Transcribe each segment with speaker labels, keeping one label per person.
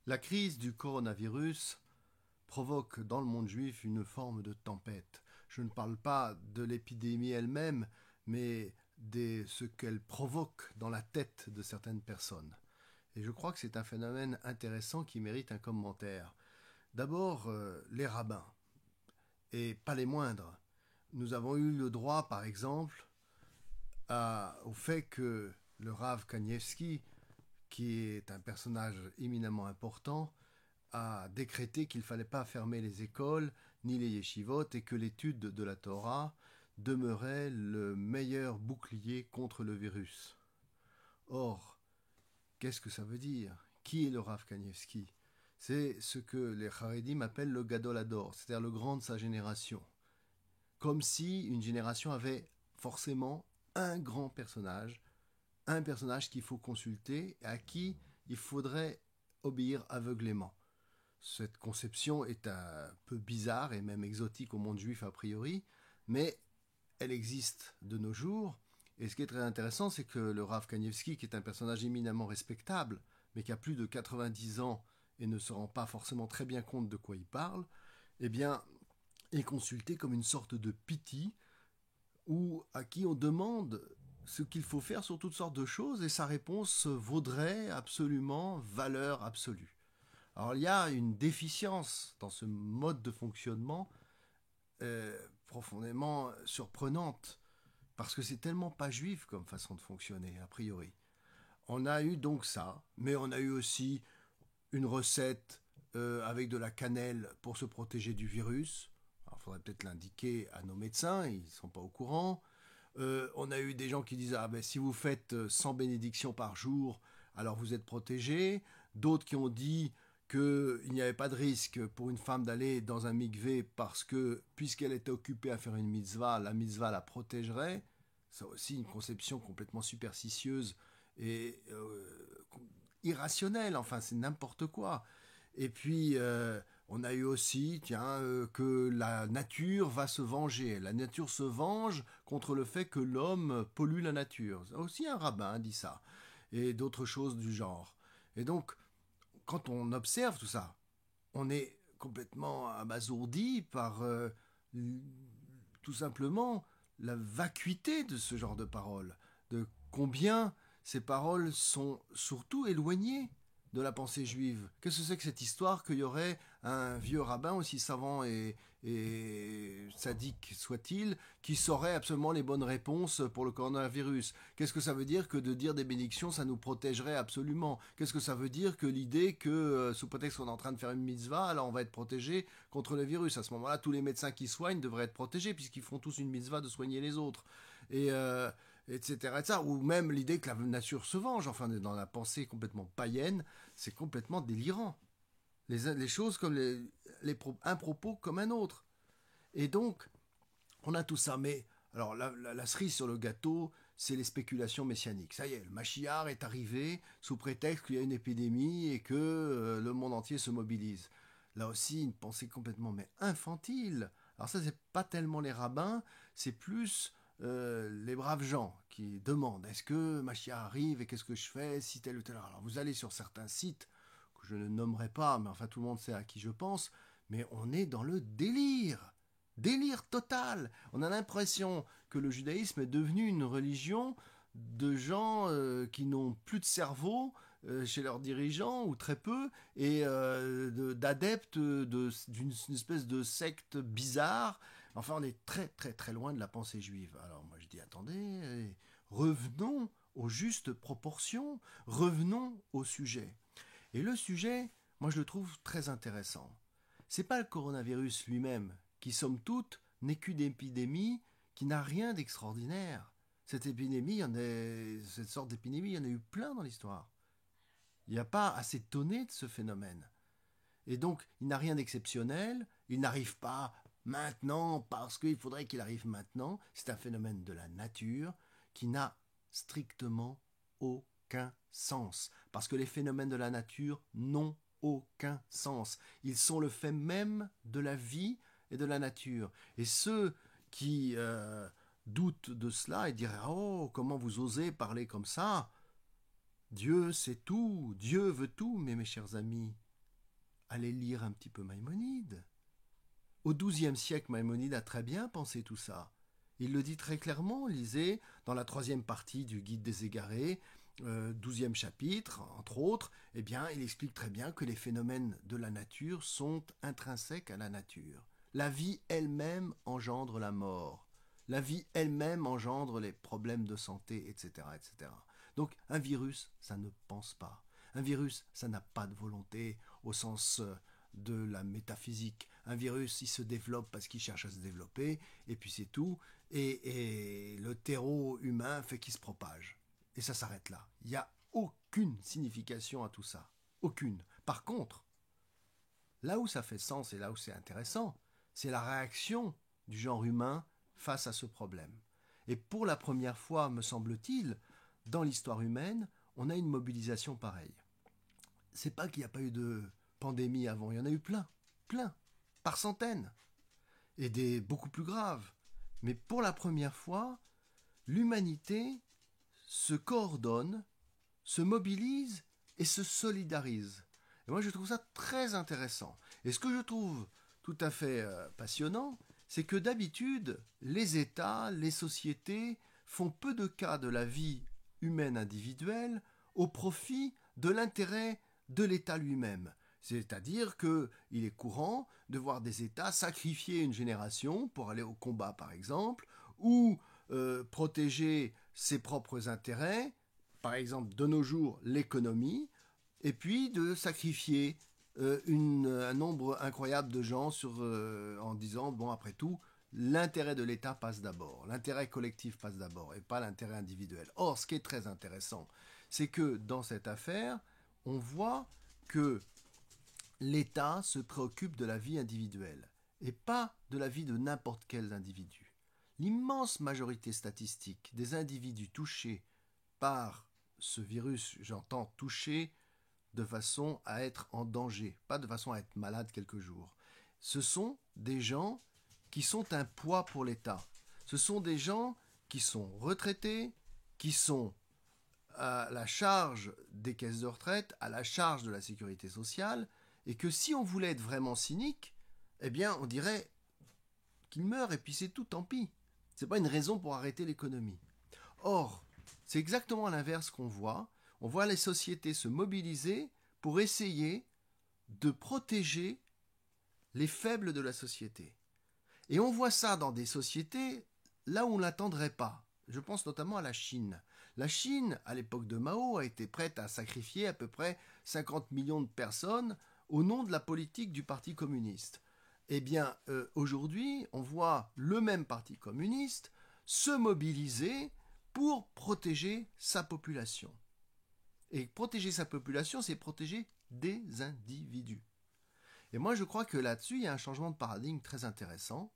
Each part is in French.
Speaker 1: La crise du coronavirus provoque dans le monde juif une forme de tempête. Je ne parle pas de l'épidémie elle-même, mais de ce qu'elle provoque dans la tête de certaines personnes. Et je crois que c'est un phénomène intéressant qui mérite un commentaire. D'abord, les rabbins, et pas les moindres. Nous avons eu le droit, par exemple, au fait que le Rav Kanievski, qui est un personnage éminemment important, a décrété qu'il ne fallait pas fermer les écoles ni les yeshivot et que l'étude de la Torah demeurait le meilleur bouclier contre le virus. Or, qu'est-ce que ça veut dire? Qui est le Rav Kanievski? C'est ce que les Haredim appellent le Gadol Hador, c'est-à-dire le grand de sa génération. Comme si une génération avait forcément un personnage qu'il faut consulter et à qui il faudrait obéir aveuglément. Cette conception est un peu bizarre et même exotique au monde juif a priori, mais elle existe de nos jours. Et ce qui est très intéressant, c'est que le Rav Kanievski, qui est un personnage éminemment respectable, mais qui a plus de 90 ans et ne se rend pas forcément très bien compte de quoi il parle, eh bien, est consulté comme une sorte de piti, ou à qui on demande ce qu'il faut faire sur toutes sortes de choses, et sa réponse vaudrait absolument valeur absolue. Alors il y a une déficience dans ce mode de fonctionnement profondément surprenante, parce que c'est tellement pas juif comme façon de fonctionner, a priori. On a eu donc ça, mais on a eu aussi une recette avec de la cannelle pour se protéger du virus. Alors il faudrait peut-être l'indiquer à nos médecins, ils ne sont pas au courant. On a eu des gens qui disent ah ben si vous faites 100 bénédictions par jour, alors vous êtes protégé. D'autres qui ont dit qu'il n'y avait pas de risque pour une femme d'aller dans un mikvé parce que, puisqu'elle était occupée à faire une mitzvah, la mitzvah la protégerait. C'est aussi une conception complètement superstitieuse et irrationnelle, enfin c'est n'importe quoi. Et puis on a eu aussi, que la nature va se venger. La nature se venge contre le fait que l'homme pollue la nature. Aussi un rabbin dit ça. Et d'autres choses du genre. Et donc, quand on observe tout ça, on est complètement abasourdi par tout simplement la vacuité de ce genre de paroles, de combien ces paroles sont surtout éloignées de la pensée juive. Qu'est-ce que c'est que cette histoire qu'il y aurait un vieux rabbin, aussi savant et sadique soit-il, qui saurait absolument les bonnes réponses pour le coronavirus? Qu'est-ce que ça veut dire que de dire des bénédictions, ça nous protégerait absolument? Qu'est-ce que ça veut dire que l'idée que, sous prétexte qu'on est en train de faire une mitzvah, alors on va être protégé contre le virus? À ce moment-là, tous les médecins qui soignent devraient être protégés, puisqu'ils font tous une mitzvah de soigner les autres. Et etc. Ou même l'idée que la nature se venge, enfin, dans la pensée complètement païenne, c'est complètement délirant. Les choses comme un propos comme un autre. Et donc, on a tout ça. Mais, alors, la cerise sur le gâteau, c'est les spéculations messianiques. Ça y est, le Mashiach est arrivé sous prétexte qu'il y a une épidémie et que le monde entier se mobilise. Là aussi, une pensée complètement mais infantile. Alors ça, c'est pas tellement les rabbins, c'est plus les braves gens qui demandent est-ce que Mashiach arrive et qu'est-ce que je fais si tel ou tel. Alors vous allez sur certains sites que je ne nommerai pas, mais enfin tout le monde sait à qui je pense, mais on est dans le délire. Délire total. On a l'impression que le judaïsme est devenu une religion de gens qui n'ont plus de cerveau chez leurs dirigeants, ou très peu, et d'adeptes d'une espèce de secte bizarre. Enfin, on est très très très loin de la pensée juive. Alors moi je dis, attendez, revenons aux justes proportions, revenons au sujet. Et le sujet, moi je le trouve très intéressant. C'est pas le coronavirus lui-même, qui somme toute n'est qu'une épidémie qui n'a rien d'extraordinaire. Cette épidémie, cette sorte d'épidémie, il y en a eu plein dans l'histoire. Il n'y a pas à s'étonner de ce phénomène. Et donc, il n'a rien d'exceptionnel, il n'arrive pas maintenant parce qu'il faudrait qu'il arrive maintenant. C'est un phénomène de la nature qui n'a strictement aucun sens. Parce que les phénomènes de la nature n'ont aucun sens. Ils sont le fait même de la vie et de la nature. Et ceux qui doutent de cela et diraient oh, comment vous osez parler comme ça? Dieu sait tout, Dieu veut tout, mais mes chers amis, allez lire un petit peu Maïmonide. Au XIIe siècle, Maïmonide a très bien pensé tout ça. Il le dit très clairement, lisez dans la 3e partie du Guide des égarés, 12e chapitre, entre autres, eh bien, il explique très bien que les phénomènes de la nature sont intrinsèques à la nature. La vie elle-même engendre la mort. La vie elle-même engendre les problèmes de santé, etc., etc. Donc, un virus, ça ne pense pas. Un virus, ça n'a pas de volonté au sens de la métaphysique. Un virus, il se développe parce qu'il cherche à se développer, et puis c'est tout. Et le terreau humain fait qu'il se propage. Et ça s'arrête là. Il n'y a aucune signification à tout ça. Aucune. Par contre, là où ça fait sens et là où c'est intéressant, c'est la réaction du genre humain face à ce problème. Et pour la première fois, me semble-t-il, dans l'histoire humaine, on a une mobilisation pareille. C'est pas qu'il n'y a pas eu de pandémie avant, il y en a eu plein, par centaines, et des beaucoup plus graves. Mais pour la première fois, l'humanité se coordonne, se mobilise et se solidarise. Et moi, je trouve ça très intéressant. Et ce que je trouve tout à fait passionnant, c'est que d'habitude, les États, les sociétés font peu de cas de la vie humaine individuelle au profit de l'intérêt de l'État lui-même. C'est-à-dire qu'il est courant de voir des États sacrifier une génération pour aller au combat, par exemple, ou protéger ses propres intérêts, par exemple de nos jours l'économie, et puis de sacrifier un nombre incroyable de gens en disant, bon, après tout, l'intérêt de l'État passe d'abord, l'intérêt collectif passe d'abord, et pas l'intérêt individuel. Or, ce qui est très intéressant, c'est que dans cette affaire, on voit que l'État se préoccupe de la vie individuelle, et pas de la vie de n'importe quel individu. L'immense majorité statistique des individus touchés par ce virus, j'entends touchés de façon à être en danger, pas de façon à être malade quelques jours. Ce sont des gens qui sont un poids pour l'État. Ce sont des gens qui sont retraités, qui sont à la charge des caisses de retraite, à la charge de la sécurité sociale, et que si on voulait être vraiment cynique, eh bien on dirait qu'ils meurent et puis c'est tout, tant pis. C'est pas une raison pour arrêter l'économie. Or, c'est exactement l'inverse qu'on voit. On voit les sociétés se mobiliser pour essayer de protéger les faibles de la société. Et on voit ça dans des sociétés là où on ne l'attendrait pas. Je pense notamment à la Chine. La Chine, à l'époque de Mao, a été prête à sacrifier à peu près 50 millions de personnes au nom de la politique du Parti communiste. Eh bien, aujourd'hui, on voit le même Parti communiste se mobiliser pour protéger sa population. Et protéger sa population, c'est protéger des individus. Et moi, je crois que là-dessus, il y a un changement de paradigme très intéressant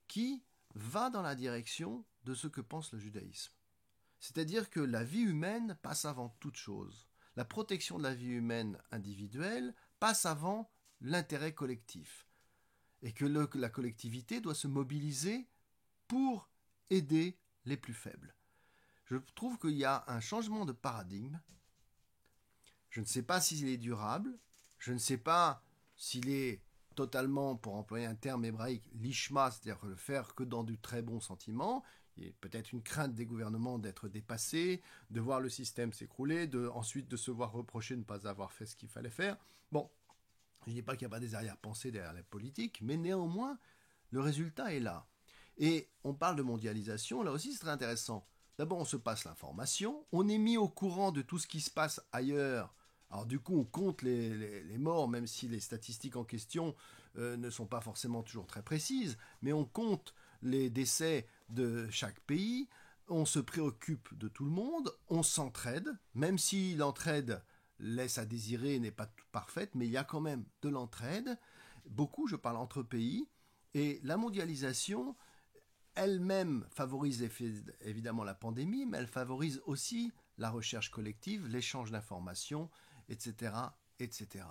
Speaker 1: qui va dans la direction de ce que pense le judaïsme. C'est-à-dire que la vie humaine passe avant toute chose. La protection de la vie humaine individuelle passe avant l'intérêt collectif. Et que la collectivité doit se mobiliser pour aider les plus faibles. Je trouve qu'il y a un changement de paradigme. Je ne sais pas s'il est durable. Je ne sais pas s'il est totalement, pour employer un terme hébraïque, l'ishma, c'est-à-dire le faire que dans du très bon sentiment. Il y a peut-être une crainte des gouvernements d'être dépassés, de voir le système s'écrouler, ensuite de se voir reprocher de ne pas avoir fait ce qu'il fallait faire. Bon, je ne dis pas qu'il n'y a pas des arrière-pensées derrière la politique, mais néanmoins, le résultat est là. Et on parle de mondialisation, là aussi c'est très intéressant. D'abord, on se passe l'information, on est mis au courant de tout ce qui se passe ailleurs. Alors du coup, on compte les morts, même si les statistiques en question ne sont pas forcément toujours très précises, mais on compte les décès de chaque pays, on se préoccupe de tout le monde, on s'entraide, même si l'entraide laisse à désirer, n'est pas toute parfaite, mais il y a quand même de l'entraide. Beaucoup, je parle entre pays, et la mondialisation elle-même favorise évidemment la pandémie, mais elle favorise aussi la recherche collective, l'échange d'informations, etc., etc.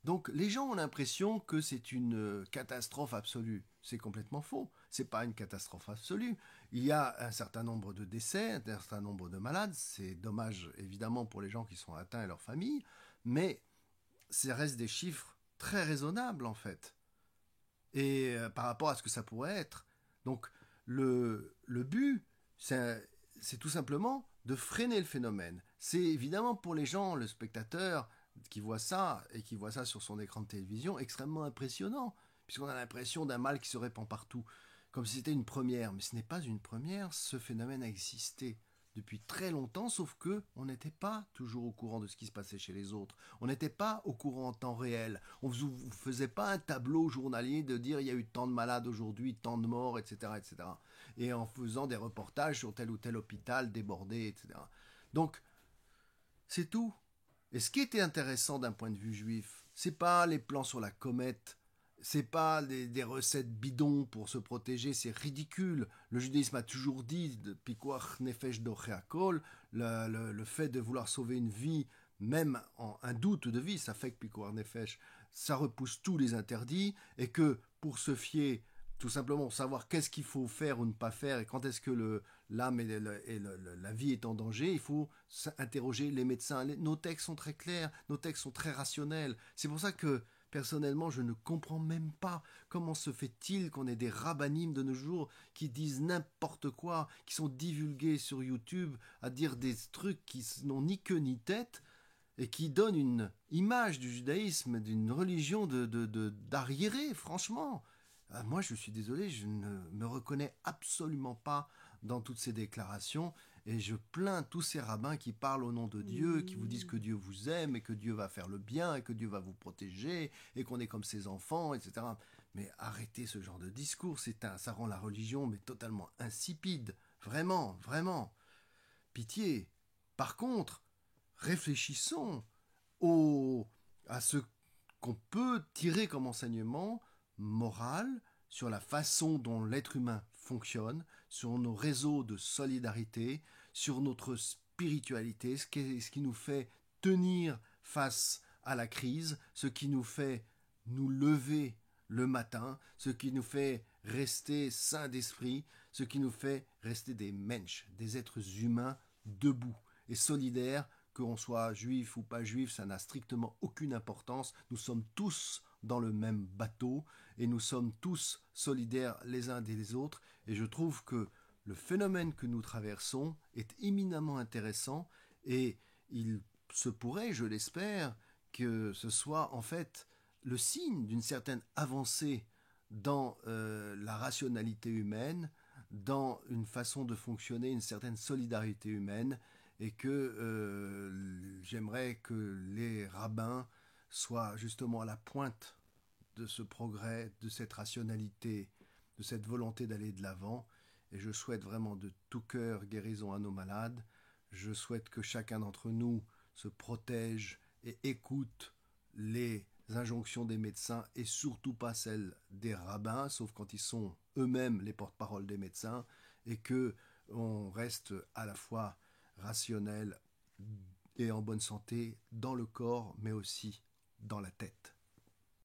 Speaker 1: Donc les gens ont l'impression que c'est une catastrophe absolue. C'est complètement faux. C'est pas une catastrophe absolue. Il y a un certain nombre de décès, un certain nombre de malades. C'est dommage évidemment pour les gens qui sont atteints et leurs familles, mais ça reste des chiffres très raisonnable en fait, et par rapport à ce que ça pourrait être. Donc le but, c'est tout simplement de freiner le phénomène. C'est évidemment pour les gens, le spectateur qui voit ça et qui voit ça sur son écran de télévision, extrêmement impressionnant, puisqu'on a l'impression d'un mal qui se répand partout, comme si c'était une première. Mais ce n'est pas une première, ce phénomène a existé depuis très longtemps, sauf que on n'était pas toujours au courant de ce qui se passait chez les autres. On n'était pas au courant en temps réel. On ne faisait pas un tableau journalier de dire il y a eu tant de malades aujourd'hui, tant de morts, etc., etc. Et en faisant des reportages sur tel ou tel hôpital débordé, etc. Donc, c'est tout. Et ce qui était intéressant d'un point de vue juif, c'est pas les plans sur la comète, c'est pas des recettes bidons pour se protéger, c'est ridicule. Le judaïsme a toujours dit, de pikuach nefesh docheakol, le fait de vouloir sauver une vie, même en un doute de vie, ça fait que pikuach nefesh, ça repousse tous les interdits, et que pour se fier, tout simplement savoir qu'est-ce qu'il faut faire ou ne pas faire, et quand est-ce que l'âme et la vie est en danger, il faut interroger les médecins. Nos textes sont très clairs, nos textes sont très rationnels. C'est pour ça que personnellement, je ne comprends même pas comment se fait-il qu'on ait des rabbinim de nos jours qui disent n'importe quoi, qui sont divulgués sur YouTube à dire des trucs qui n'ont ni queue ni tête et qui donnent une image du judaïsme, d'une religion d'arriéré, franchement. Moi, je suis désolé, je ne me reconnais absolument pas dans toutes ces déclarations et je plains tous ces rabbins qui parlent au nom de Dieu, qui vous disent que Dieu vous aime et que Dieu va faire le bien et que Dieu va vous protéger et qu'on est comme ses enfants, etc. Mais arrêtez ce genre de discours, ça rend la religion mais totalement insipide. Vraiment, vraiment. Pitié. Par contre, réfléchissons à ce qu'on peut tirer comme enseignement moral sur la façon dont l'être humain fonctionne, sur nos réseaux de solidarité, sur notre spiritualité, ce qui nous fait tenir face à la crise, ce qui nous fait nous lever le matin, ce qui nous fait rester sains d'esprit, ce qui nous fait rester des mensch, des êtres humains debout et solidaires, qu'on soit juif ou pas juif, ça n'a strictement aucune importance. Nous sommes tous dans le même bateau et nous sommes tous solidaires les uns des autres. Et je trouve que le phénomène que nous traversons est éminemment intéressant et il se pourrait, je l'espère, que ce soit en fait le signe d'une certaine avancée dans la rationalité humaine, dans une façon de fonctionner, une certaine solidarité humaine, et que j'aimerais que les rabbins soient justement à la pointe de ce progrès, de cette rationalité, de cette volonté d'aller de l'avant. Et je souhaite vraiment de tout cœur guérison à nos malades. Je souhaite que chacun d'entre nous se protège et écoute les injonctions des médecins et surtout pas celles des rabbins, sauf quand ils sont eux-mêmes les porte-parole des médecins, et que on reste à la fois rationnel et en bonne santé dans le corps, mais aussi dans la tête.